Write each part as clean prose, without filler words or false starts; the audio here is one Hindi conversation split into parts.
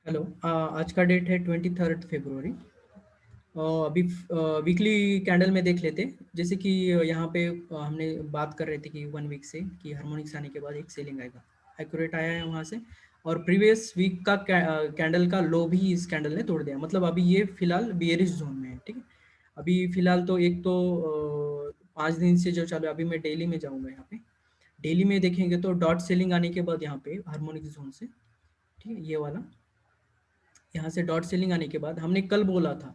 हेलो। आज का डेट है 23 फरवरी। अभी वीकली कैंडल में देख लेते हैं। जैसे कि यहाँ पे हमने बात कर रहे थे कि 1 वीक से कि हार्मोनिक्स आने के बाद एक सेलिंग आएगा, एक्यूरेट आया है वहाँ से। और प्रीवियस वीक का कैंडल का लो भी इस कैंडल ने तोड़ दिया, मतलब अभी ये फिलहाल बियरिश जोन में है। ठीक है, अभी फिलहाल तो एक तो 5 दिन से जो चालू है, अभी मैं डेली में जाऊँगा यहाँ पे। डेली में देखेंगे तो डॉट सेलिंग आने के बाद यहाँ पे हार्मोनिक्स जोन से, ठीक है, ये वाला यहाँ से डॉट सेलिंग आने के बाद हमने कल बोला था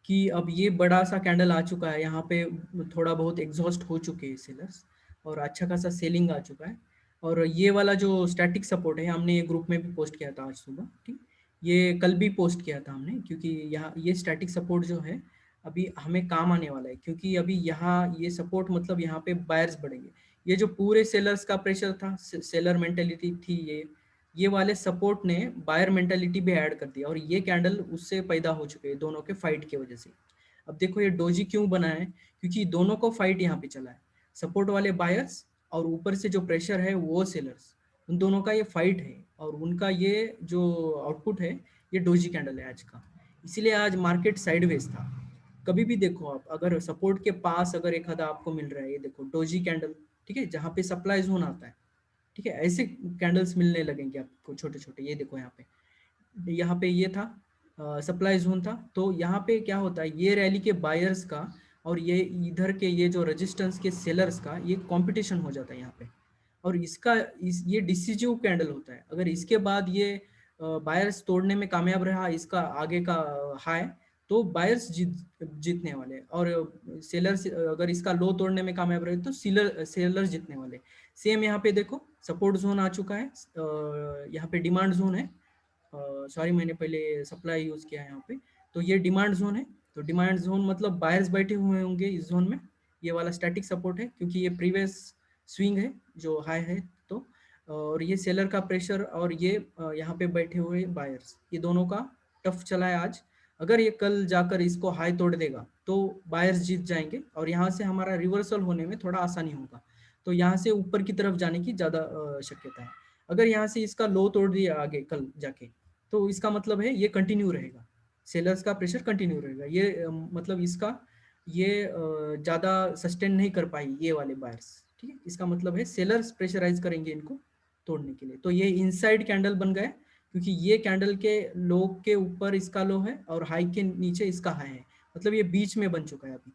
कि अब ये बड़ा सा कैंडल आ चुका है, यहाँ पे थोड़ा बहुत एग्जॉस्ट हो चुके हैं सेलर्स और अच्छा खासा सेलिंग आ चुका है। और ये वाला जो स्टैटिक सपोर्ट है, हमने ये ग्रुप में भी पोस्ट किया था आज सुबह। ठीक, ये कल भी पोस्ट किया था हमने, क्योंकि यहाँ ये स्टैटिक सपोर्ट जो है अभी हमें काम आने वाला है, क्योंकि अभी यहाँ ये सपोर्ट मतलब यहाँ पे बायर्स बढ़ेंगे। ये जो पूरे सेलर्स का प्रेशर था, सेलर मेंटेलिटी थी, ये वाले सपोर्ट ने बायर मेंटालिटी भी ऐड कर दिया और ये कैंडल उससे पैदा हो चुके हैं, दोनों के फाइट की वजह से। अब देखो ये डोजी क्यों बना है, क्योंकि दोनों को फाइट यहाँ पे चला है, सपोर्ट वाले बायर्स और ऊपर से जो प्रेशर है वो सेलर्स, उन दोनों का ये फाइट है और उनका ये जो आउटपुट है ये डोजी कैंडल है आज का। इसीलिए आज मार्केट साइडवेज था। कभी भी देखो आप, अगर सपोर्ट के पास अगर एक आधा आपको मिल रहा है, ये देखो डोजी कैंडल, ठीक है, जहाँ पे सप्लाई जोन आता है, ठीक है, ऐसे कैंडल्स मिलने लगेंगे आपको छोटे छोटे। ये देखो यहाँ पे ये था, सप्लाई जोन था, तो यहाँ पे क्या होता है, ये रैली के बायर्स का और ये इधर के ये जो रेजिस्टेंस के सेलर्स का ये कंपटीशन हो जाता है यहाँ पे। और ये डिसिजिव कैंडल होता है। अगर इसके बाद ये बायर्स तोड़ने में कामयाब रहा इसका आगे का हाई, तो बायर्स जीतने वाले, और सेलर्स अगर इसका लो तोड़ने में कामयाब रहे तो सेलर जीतने वाले। सेम यहाँ पे देखो सपोर्ट जोन आ चुका है, यहाँ पे डिमांड जोन है। सॉरी, मैंने पहले सप्लाई यूज किया है यहाँ पे। तो ये डिमांड जोन है, तो डिमांड जोन मतलब बायर्स बैठे हुए होंगे इस जोन में। ये वाला स्टैटिक सपोर्ट है, क्योंकि ये प्रीवियस स्विंग है जो हाई है। तो और ये सेलर का प्रेशर और ये यहाँ पे बैठे हुए बायर्स, ये दोनों का टफ चला है आज। अगर ये कल जाकर इसको हाई तोड़ देगा तो बायर्स जीत जाएंगे और यहाँ से हमारा रिवर्सल होने में थोड़ा आसानी होगा। तो यहाँ से ऊपर की तरफ जाने की ज़्यादा शक्यता है। अगर यहाँ से इसका लो तोड़ दिया आगे कल जाके, तो इसका मतलब है ये कंटिन्यू रहेगा, सेलर्स का प्रेशर कंटिन्यू रहेगा। ये मतलब इसका ये ज़्यादा सस्टेन नहीं कर पाई ये वाले बायर्स। ठीक है, इसका मतलब है सेलर्स प्रेशराइज करेंगे इनको तोड़ने के लिए। तो ये इनसाइड कैंडल बन गए, क्योंकि ये कैंडल के लो के ऊपर इसका लो है और हाई के नीचे इसका हाई है, मतलब ये बीच में बन चुका है अभी।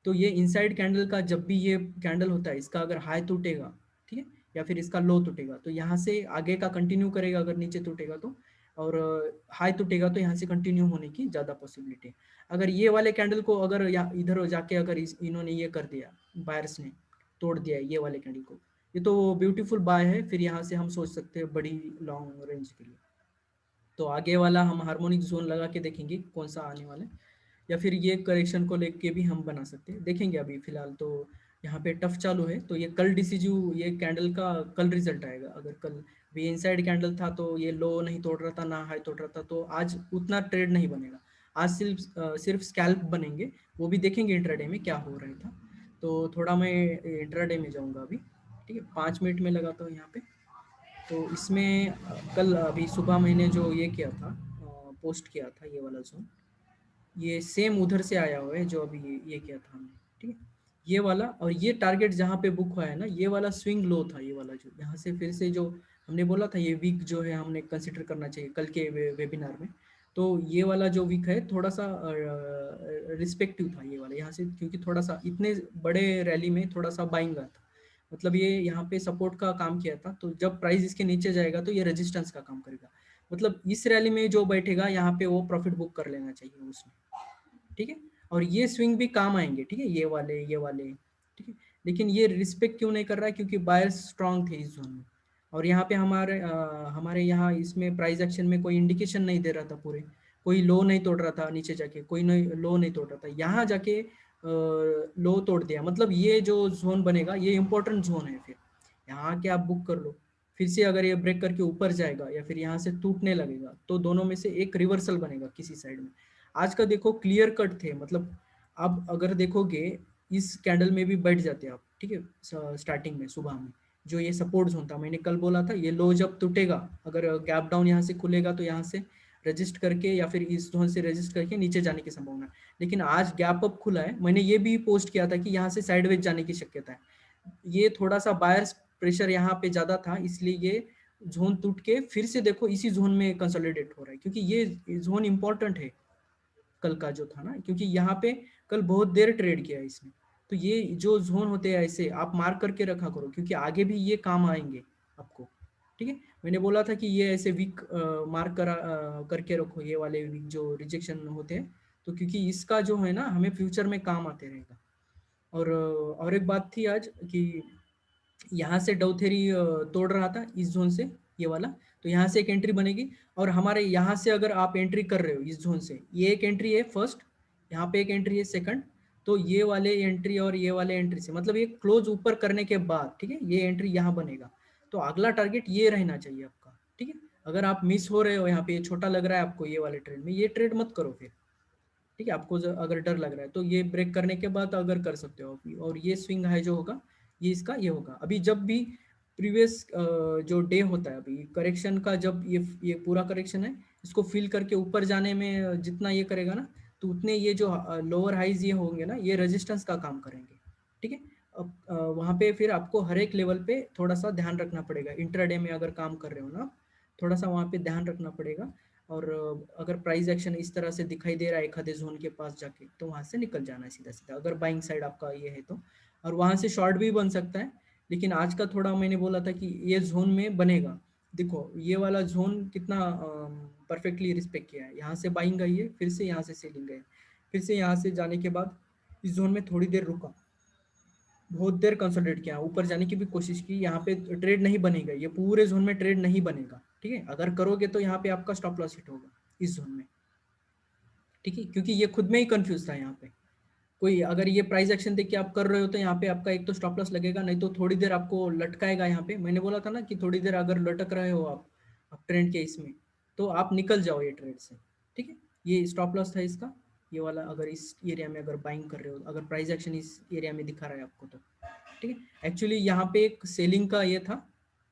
तो ये इनसाइड कैंडल का जब भी ये कैंडल होता है, इसका अगर हाई टूटेगा, ठीक है, या फिर इसका लो टूटेगा, तो यहाँ से आगे का कंटिन्यू करेगा। अगर नीचे टूटेगा तो, और हाई टूटेगा तो यहाँ से कंटिन्यू होने की ज़्यादा पॉसिबिलिटी है। अगर ये वाले कैंडल को अगर इधर जाके अगर इन्होंने ये कर दिया, बायर्स ने तोड़ दिया ये वाले कैंडल को, ये तो ब्यूटीफुल बाय है। फिर यहाँ से हम सोच सकते हैं बड़ी लॉन्ग रेंज के लिए। तो आगे वाला हम हार्मोनिक जोन लगा के देखेंगे कौन सा आने वाला है, या फिर ये करेक्शन को लेके भी हम बना सकते हैं, देखेंगे। अभी फिलहाल तो यहाँ पे टफ चालू है, तो ये कल डिसीजू ये कैंडल का कल रिजल्ट आएगा। अगर कल भी इनसाइड कैंडल था तो ये लो नहीं तोड़ रहा था ना हाई तोड़ रहा था, तो आज उतना ट्रेड नहीं बनेगा। आज सिर्फ स्कैल्प बनेंगे, वो भी देखेंगे इंट्राडे में क्या हो रहा था। तो थोड़ा मैं इंट्राडे में जाऊँगा अभी। ठीक है, 5 मिनट में लगाता हूँ यहाँ पे। तो इसमें कल अभी सुबह मैंने जो ये किया था, पोस्ट किया था ये वाला जोन, ये सेम उधर से आया हुआ है जो अभी ये किया था हमने। ठीक है, ये वाला और ये टारगेट जहाँ पे बुक हुआ है ना, ये वाला स्विंग लो था, ये वाला जो यहाँ से फिर से जो हमने बोला था ये वीक जो है हमने कंसिडर करना चाहिए कल के वेबिनार में। तो ये वाला जो वीक है थोड़ा सा रिस्पेक्टिव था ये वाला यहाँ से, क्योंकि थोड़ा सा इतने बड़े रैली में थोड़ा सा बाइंग था, मतलब ये यहाँ पे सपोर्ट का काम किया था। तो जब प्राइस इसके नीचे जाएगा तो ये रेजिस्टेंस का काम करेगा, मतलब इस रैली में जो बैठेगा यहाँ पे वो प्रॉफिट बुक कर लेना चाहिए उसने। ठीक है, और ये स्विंग भी काम आएंगे, ठीक है, ये वाले, ठीक है। लेकिन ये रिस्पेक्ट क्यों नहीं कर रहा है, क्योंकि बायर्स स्ट्रांग थे इस जोन में। और यहाँ पे हमारे यहाँ इसमें प्राइस एक्शन में कोई इंडिकेशन नहीं दे रहा था पूरे, कोई लो नहीं तोड़ रहा था नीचे जाके, कोई नहीं लो नहीं तोड़ रहा था, यहाँ जाके लो तोड़ दिया। मतलब ये जो जोन बनेगा ये इंपॉर्टेंट जोन है, फिर यहाँ के आप बुक कर लो। फिर से अगर ये ब्रेक करके ऊपर जाएगा या फिर यहाँ से टूटने लगेगा, तो दोनों में से एक रिवर्सल बनेगा किसी साइड में। आज का देखो क्लियर कट थे, मतलब अब अगर देखोगे इस कैंडल में भी बैठ जाते आप, ठीक है, स्टार्टिंग में सुबह में जो ये सपोर्ट जोन था, मैंने कल बोला था ये लो जब टूटेगा, अगर गैप डाउन यहाँ से खुलेगा तो यहाँ से रजिस्ट करके या फिर इस जोन से रजिस्ट करके नीचे जाने की संभावना है। लेकिन आज गैप अप खुला है, मैंने ये भी पोस्ट किया था कि यहाँ से साइडवेज जाने की शक्यता है। ये थोड़ा सा बायर्स प्रेशर यहाँ पे ज्यादा था, इसलिए ये जोन टूट के फिर से देखो इसी जोन में कंसोलिडेट हो रहा है, क्योंकि ये जोन इंपॉर्टेंट है कल का जो था ना, क्योंकि यहाँ पे कल बहुत देर ट्रेड किया है इसने। तो ये जो जोन होते हैं ऐसे आप मार्क करके रखा करो, क्योंकि आगे भी ये काम आएंगे आपको। ठीक है, मैंने बोला था कि ये ऐसे वीक मार्क करके रखो, ये वाले वीक जो रिजेक्शन होते हैं, तो क्योंकि इसका जो है ना हमें फ्यूचर में काम आते रहेगा। और एक बात थी आज कि यहाँ से डौथेरी तोड़ रहा था इस जोन से, ये वाला, तो यहाँ से एक एंट्री बनेगी। और हमारे यहाँ से अगर आप एंट्री कर रहे हो इस जोन से, ये एक एंट्री है फर्स्ट, यहाँ पे एक एंट्री है सेकंड, तो ये वाले एंट्री और ये वाले एंट्री से मतलब ये क्लोज ऊपर करने के बाद, ठीक है, ये एंट्री यहाँ बनेगा। तो अगला टारगेट ये रहना चाहिए आपका। ठीक है, अगर आप मिस हो रहे हो यहाँ पे, ये छोटा लग रहा है आपको ये वाले ट्रेड में, ये ट्रेड मत करो फिर। ठीक है, आपको अगर डर लग रहा है तो ये ब्रेक करने के बाद अगर कर सकते हो आप। और ये स्विंग हाई जो होगा ये इसका ये होगा। अभी जब भी प्रीवियस जो डे होता है अभी करेक्शन का, जब ये पूरा करेक्शन है, इसको फिल करके ऊपर जाने में जितना ये करेगा ना, तो उतने ये जो लोअर हाइज ये होंगे ना, ये रेजिस्टेंस का काम करेंगे। ठीक है, अब वहाँ पे फिर आपको हर एक लेवल पे थोड़ा सा ध्यान रखना पड़ेगा। इंट्राडे में अगर काम कर रहे हो ना, थोड़ा सा वहाँ पे ध्यान रखना पड़ेगा। और अगर प्राइस एक्शन इस तरह से दिखाई दे रहा है एक आधे जोन के पास जाके, तो वहां से निकल जाना है सीधा सीधा, अगर बाइंग साइड आपका ये है तो। और वहां से शॉर्ट भी बन सकता है, लेकिन आज का थोड़ा मैंने बोला था कि ये जोन में बनेगा। देखो ये वाला जोन कितना परफेक्टली रिस्पेक्ट किया है, यहाँ से बाइंग आई है, फिर से यहाँ से सेलिंग है, फिर से यहाँ से जाने के बाद इस जोन में थोड़ी देर रुका, बहुत देर कंसोलिडेट किया, ऊपर जाने की भी कोशिश की, यहाँ पे ट्रेड नहीं बनेगा, ये पूरे जोन में ट्रेड नहीं बनेगा। ठीक है, अगर करोगे तो यहाँ पे आपका स्टॉप लॉस हिट होगा इस जोन में। ठीक है, क्योंकि ये खुद में ही कंफ्यूज था यहाँ पे। कोई अगर ये प्राइस एक्शन देख के आप कर रहे हो तो यहाँ पे आपका एक तो स्टॉप लॉस लगेगा, नहीं तो थोड़ी देर आपको लटकाएगा। यहाँ पे मैंने बोला था ना कि थोड़ी देर अगर लटक रहे हो आप ट्रेंड के इसमें, तो आप निकल जाओ ये ट्रेड से। ठीक है, ये स्टॉप लॉस था इसका, ये वाला। अगर इस एरिया में अगर बाइंग कर रहे हो, अगर प्राइस एक्शन इस एरिया में दिखा रहा है आपको तो। ठीक है, एक्चुअली यहाँ पे एक सेलिंग का ये था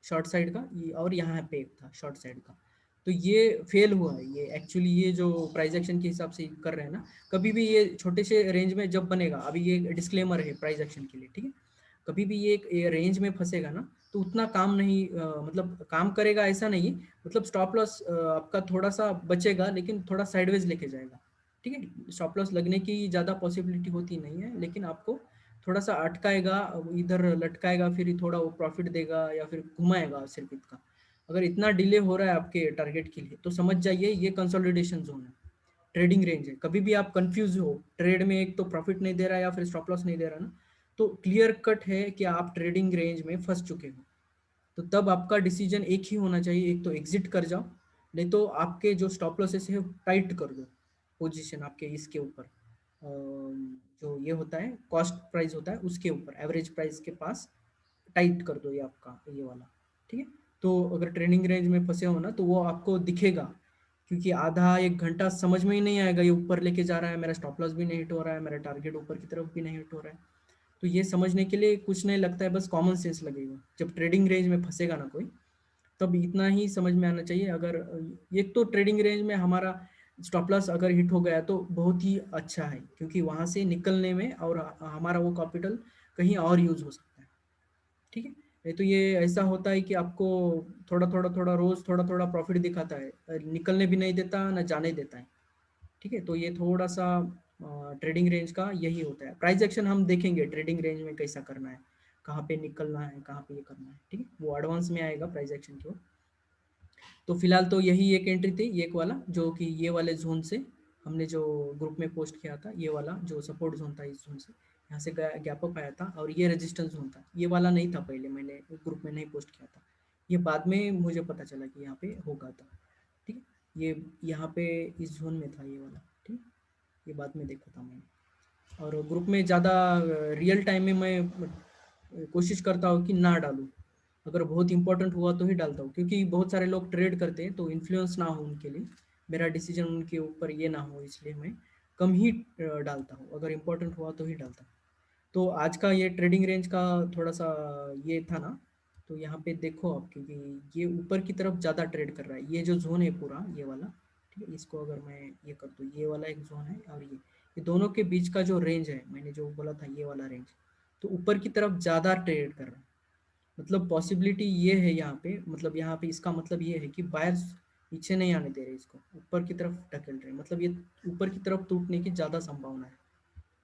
शॉर्ट साइड का, और यहाँ पे एक था शॉर्ट साइड का, तो ये फेल हुआ है। ये एक्चुअली ये जो प्राइस एक्शन के हिसाब से कर रहे हैं ना, कभी भी ये छोटे से रेंज में जब बनेगा, अभी ये डिस्क्लेमर है प्राइस एक्शन के लिए। ठीक है, कभी भी ये रेंज में फंसेगा ना, तो उतना काम नहीं मतलब काम करेगा ऐसा नहीं, मतलब स्टॉप लॉस आपका थोड़ा सा बचेगा, लेकिन थोड़ा साइडवेज लेके जाएगा। ठीक है, स्टॉप लॉस लगने की ज़्यादा पॉसिबिलिटी होती नहीं है, लेकिन आपको थोड़ा सा अटकाएगा, इधर लटकाएगा, फिर थोड़ा वो प्रॉफिट देगा या फिर घुमाएगा सिर्फ इतना। अगर इतना डिले हो रहा है आपके टारगेट के लिए, तो समझ जाइए ये कंसोलिडेशन जोन है, ट्रेडिंग रेंज है। कभी भी आप कंफ्यूज हो ट्रेड में, एक तो प्रॉफिट नहीं दे रहा है या फिर स्टॉप लॉस नहीं दे रहा ना, तो क्लियर कट है कि आप ट्रेडिंग रेंज में फंस चुके हो। तो तब आपका डिसीजन एक ही होना चाहिए, एक तो एग्जिट कर जाओ, नहीं तो आपके जो स्टॉप लॉसेस है टाइट कर दो पोजीशन आपके इसके ऊपर, जो ये होता है कॉस्ट प्राइस होता है उसके ऊपर, एवरेज प्राइस के पास टाइट कर दो ये आपका ये वाला। ठीक है, तो अगर ट्रेडिंग रेंज में फंसे हो ना, तो वो आपको दिखेगा, क्योंकि आधा एक घंटा समझ में ही नहीं आएगा, ये ऊपर लेके जा रहा है, मेरा स्टॉप लॉस भी नहीं हिट हो रहा है, मेरा टारगेट ऊपर की तरफ भी नहीं हिट हो रहा है। तो ये समझने के लिए कुछ नहीं लगता है, बस कॉमन सेंस लगेगा। जब ट्रेडिंग रेंज में फंसेगा ना कोई, तब इतना ही समझ में आना चाहिए। अगर एक तो ट्रेडिंग रेंज में हमारा स्टॉप लॉस अगर हिट हो गया तो बहुत ही अच्छा है, क्योंकि वहां से निकलने में और हमारा वो कैपिटल कहीं और यूज हो सकता है। ठीक है, नहीं तो ये ऐसा होता है कि आपको थोड़ा थोड़ा रोज थोड़ा थोड़ा प्रॉफिट दिखाता है, निकलने भी नहीं देता ना जाने देता है। ठीक है, तो ये थोड़ा सा ट्रेडिंग रेंज का यही होता है। प्राइस एक्शन हम देखेंगे ट्रेडिंग रेंज में कैसा करना है, कहाँ पे निकलना है, कहाँ पे ये करना है। ठीक है, वो एडवांस में आएगा प्राइस एक्शन की ओर। तो फिलहाल तो यही एक एंट्री थी, ये एक वाला जो कि ये वाले जोन से हमने जो ग्रुप में पोस्ट किया था, ये वाला जो सपोर्ट जोन था, इस जोन से यहाँ से गैप अप आया था, और ये रेजिस्टेंस जोन था। ये वाला नहीं था पहले, मैंने ग्रुप में नहीं पोस्ट किया था, ये बाद में मुझे पता चला कि यहाँ पे होगा था। ठीक है, ये यहाँ पे इस जोन में था ये वाला। ठीक, ये बाद में देखा था मैंने। और ग्रुप में ज़्यादा रियल टाइम में मैं कोशिश करता हूँ कि ना डालूँ, अगर बहुत इंपॉर्टेंट हुआ तो ही डालता हूँ, क्योंकि बहुत सारे लोग ट्रेड करते हैं तो इन्फ्लुएंस ना हो उनके लिए, मेरा डिसीजन उनके ऊपर ये ना हो, इसलिए मैं कम ही डालता हूँ, अगर इम्पोर्टेंट हुआ तो ही डालता हूँ। तो आज का ये ट्रेडिंग रेंज का थोड़ा सा ये था ना, तो यहाँ पे देखो आप, क्योंकि ये ऊपर की तरफ ज़्यादा ट्रेड कर रहा है, ये जो जोन है पूरा ये वाला। ठीक है, इसको अगर मैं ये कर दूँ, ये वाला एक जोन है और ये दोनों के बीच का जो रेंज है, मैंने जो बोला था ये वाला रेंज, तो ऊपर की तरफ ज़्यादा ट्रेड कर रहा है। मतलब पॉसिबिलिटी ये है यहाँ पे, मतलब यहाँ पे इसका मतलब ये है कि बायर्स नीचे नहीं आने दे रहे, इसको ऊपर की तरफ ढकेल रहे, मतलब ये ऊपर की तरफ टूटने की ज़्यादा संभावना है।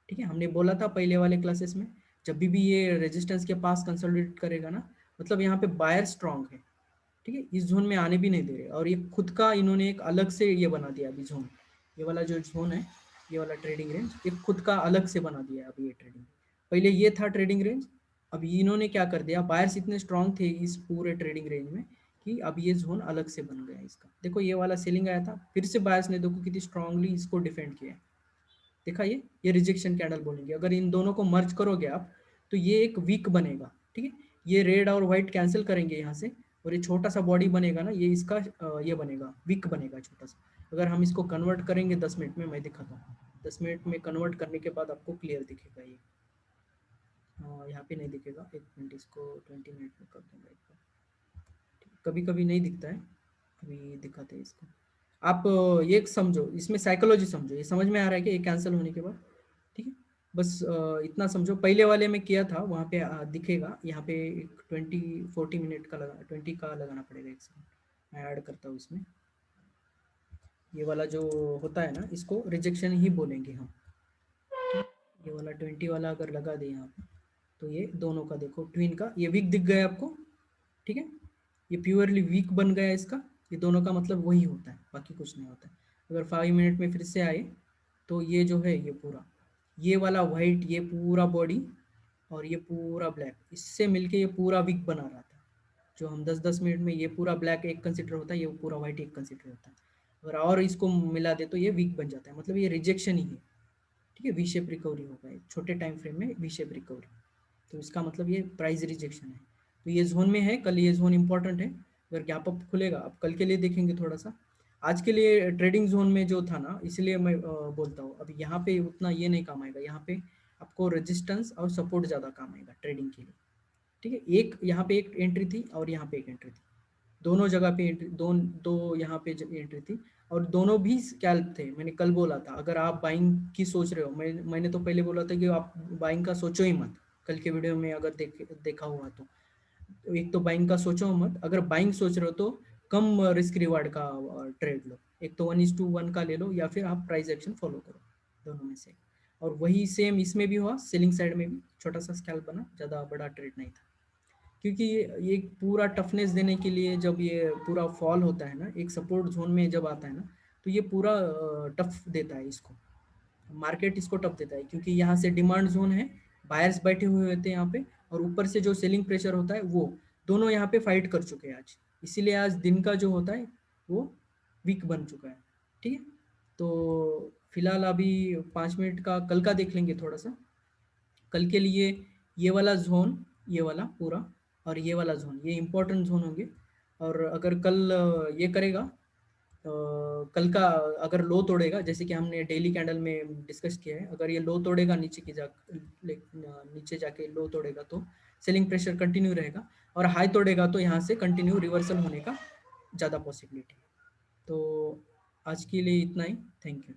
ठीक है, हमने बोला था पहले वाले क्लासेस में, जब भी ये रेजिस्टेंस के पास कंसोलिडेट करेगा ना, मतलब यहाँ पे बायर स्ट्रांग है। ठीक है, इस जोन में आने भी नहीं दे रहे, और ये खुद का इन्होंने एक अलग से ये बना दिया अभी जोन, ये वाला जो जोन है, ये वाला ट्रेडिंग रेंज, ये खुद का अलग से बना दिया है अभी ये ट्रेडिंग। पहले ये था ट्रेडिंग रेंज, अभी इन्होंने क्या कर दिया, बायर्स इतने स्ट्रांग थे इस पूरे ट्रेडिंग रेंज में कि अब ये जोन अलग से बन गया इसका। देखो ये वाला सेलिंग आया था, फिर से बायर्स ने देखो कितनी स्ट्रांगली इसको डिफेंड किया है। देखा, ये रिजेक्शन कैंडल बोलेंगे। अगर इन दोनों को मर्ज करोगे आप, तो ये एक वीक बनेगा। ठीक है, ये रेड और व्हाइट कैंसिल करेंगे यहाँ से, और ये छोटा सा बॉडी बनेगा ना, ये इसका ये बनेगा, वीक बनेगा छोटा सा। अगर हम इसको कन्वर्ट करेंगे 10 मिनट में, मैं दिखाता हूँ, 10 मिनट में कन्वर्ट करने के बाद आपको क्लियर दिखेगा ये। यहाँ पे नहीं दिखेगा, एक मिनट, इसको 20 मिनट में कर दूंगा एक बार। कभी कभी नहीं दिखता है, अभी दिखाते हैं इसको। आप ये समझो, इसमें साइकोलॉजी समझो, ये समझ में आ रहा है कि ये कैंसिल होने के बाद। ठीक है, बस इतना समझो। पहले वाले में किया था, वहाँ पे दिखेगा, यहाँ पे एक 20-40 मिनट का लगा, 20 का लगाना पड़ेगा, एक सेकंड मैं ऐड करता हूँ इसमें। ये वाला जो होता है ना, इसको रिजेक्शन ही बोलेंगे हम। ये वाला 20 वाला अगर लगा दे यहाँ पे, तो ये दोनों का देखो, ट्विन का ये वीक दिख गया आपको। ठीक है, ये प्योरली वीक बन गया इसका, ये दोनों का मतलब वही होता है, बाकी कुछ नहीं होता है। अगर 5 मिनट में फिर से आए, तो ये जो है ये पूरा, ये वाला वाइट, ये पूरा बॉडी और ये पूरा ब्लैक, इससे मिलके ये पूरा वीक बना रहा था। जो हम 10-10 मिनट में, ये पूरा ब्लैक एक कंसिडर होता है, ये पूरा वाइट एक कंसिडर होता है। अगर और इसको मिला दे तो ये वीक बन जाता है, मतलब ये रिजेक्शन ही है। ठीक है, वी शेप रिकवरी होगा, एक छोटे टाइम फ्रेम में वी शेप रिकवरी, तो इसका मतलब ये प्राइस रिजेक्शन है। तो ये जोन में है, कल ये जोन इंपॉर्टेंट है। अगर गैप अप खुलेगा, अब कल के लिए देखेंगे थोड़ा सा। आज के लिए ट्रेडिंग जोन में जो था ना, इसलिए मैं बोलता हूँ अभी यहाँ पे उतना ये नहीं काम आएगा, यहाँ पे आपको रेजिस्टेंस और सपोर्ट ज़्यादा काम आएगा ट्रेडिंग के लिए। ठीक है, एक यहाँ पे एक एंट्री थी और यहाँ पे एक एंट्री थी, दोनों जगह पे एंट्री, दो यहाँ पे एंट्री थी, और दोनों भी स्कैल्प थे। मैंने कल बोला था, अगर आप बाइंग की सोच रहे हो, मैंने तो पहले बोला था कि आप बाइंग का सोचो ही मत, कल के वीडियो में अगर देखा हुआ तो एक तो बाइंग का सोचो मत, अगर बाइंग सोच रहे हो तो कम रिस्क रिवार्ड का ट्रेड लो, एक तो 1:1 का ले लो, या फिर आप प्राइस एक्शन फॉलो करो, दोनों में से। और वही सेम इसमें भी हुआ, सेलिंग साइड में भी छोटा सा स्कैल्प बना, ज़्यादा बड़ा ट्रेड नहीं था। क्योंकि ये पूरा टफनेस देने के लिए, जब ये पूरा फॉल होता है ना, एक सपोर्ट जोन में जब आता है ना, तो ये पूरा टफ देता है इसको, मार्केट इसको टफ देता है, क्योंकि यहाँ से डिमांड जोन है, बायर्स बैठे हुए होते हैं यहाँ पे, और ऊपर से जो सेलिंग प्रेशर होता है, वो दोनों यहाँ पे फाइट कर चुके हैं आज, इसीलिए आज दिन का जो होता है वो वीक बन चुका है। ठीक है, तो फिलहाल अभी 5 मिनट का कल का देख लेंगे थोड़ा सा। कल के लिए ये वाला जोन, ये वाला पूरा, और ये वाला जोन, ये इंपॉर्टेंट जोन होंगे। और अगर कल ये करेगा, कल का अगर लो तोड़ेगा, जैसे कि हमने डेली कैंडल में डिस्कस किया है, अगर ये लो तोड़ेगा, नीचे जाके लो तोड़ेगा, तो सेलिंग प्रेशर कंटिन्यू रहेगा, और हाई तोड़ेगा तो यहाँ से कंटिन्यू रिवर्सल होने का ज़्यादा पॉसिबिलिटी है। तो आज के लिए इतना ही, थैंक यू।